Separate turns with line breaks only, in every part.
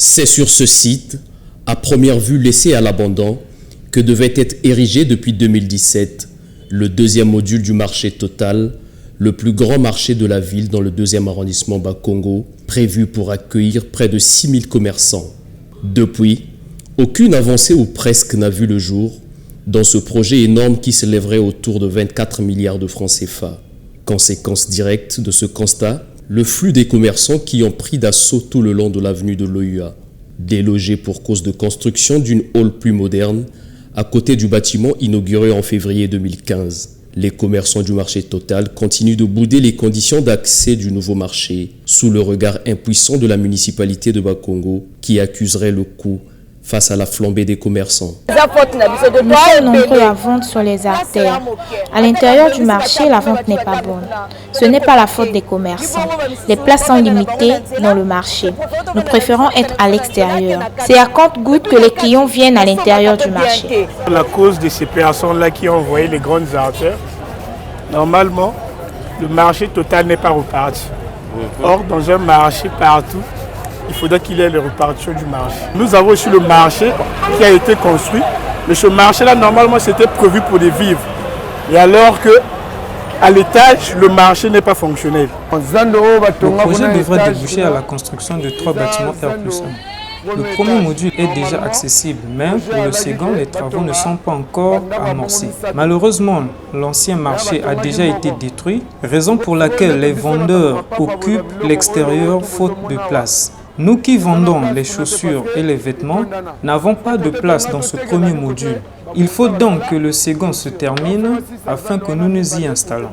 C'est sur ce site, à première vue laissé à l'abandon, que devait être érigé depuis 2017 le deuxième module du marché Total, le plus grand marché de la ville dans le 2e arrondissement Bakongo, prévu pour accueillir près de 6000 commerçants. Depuis, aucune avancée ou presque n'a vu le jour dans ce projet énorme qui s'élèverait autour de 24 milliards de francs CFA. Conséquence directe de ce constat, le flux des commerçants qui ont pris d'assaut tout le long de l'avenue de l'OUA. Délogés pour cause de construction d'une hall plus moderne, à côté du bâtiment inauguré en février 2015. Les commerçants du marché Total continuent de bouder les conditions d'accès du nouveau marché sous le regard impuissant de la municipalité de Bakongo qui accuserait le coût face à la flambée des commerçants.
Nous sommes nombreux à vendre sur les artères. À l'intérieur du marché, la vente n'est pas bonne. Ce n'est pas la faute des commerçants. Les places sont limitées dans le marché. Nous préférons être à l'extérieur. C'est à compte-gouttes que les clients viennent à l'intérieur du marché.
La cause de ces personnes-là qui ont envoyé les grandes artères, normalement, le marché Total n'est pas reparti. Or, dans un marché partout, il faudrait qu'il y ait les répartitions du marché. Nous avons aussi le marché qui a été construit, mais ce marché-là, normalement, c'était prévu pour des vivres. Et alors qu'à l'étage, le marché n'est pas fonctionnel.
Le projet devrait déboucher à la construction de 3 bâtiments R+1. Le premier module est déjà accessible, mais pour le second, les travaux ne sont pas encore amorcés. Malheureusement, l'ancien marché a déjà été détruit, raison pour laquelle les vendeurs occupent l'extérieur faute de place. Nous qui vendons les chaussures et les vêtements n'avons pas de place dans ce premier module. Il faut donc que le second se termine afin que nous nous y installons.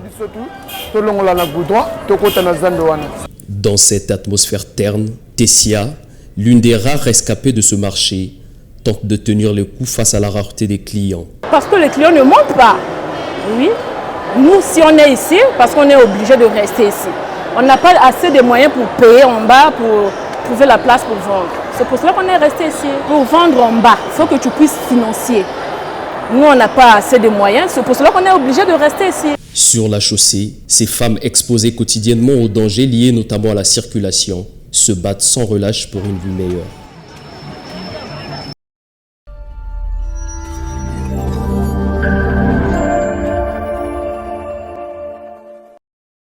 Dans cette atmosphère terne, Tessia, l'une des rares rescapées de ce marché, tente de tenir le coup face à la rareté des clients.
Parce que les clients ne montent pas. Oui. Nous, si on est ici, parce qu'on est obligé de rester ici. On n'a pas assez de moyens pour payer en bas, pour trouver la place pour vendre. C'est pour cela qu'on est resté ici. Pour vendre en bas, il faut que tu puisses financer. Nous, on n'a pas assez de moyens, c'est pour cela qu'on est obligé de rester ici.
Sur la chaussée, ces femmes exposées quotidiennement aux dangers liés notamment à la circulation se battent sans relâche pour une vie meilleure.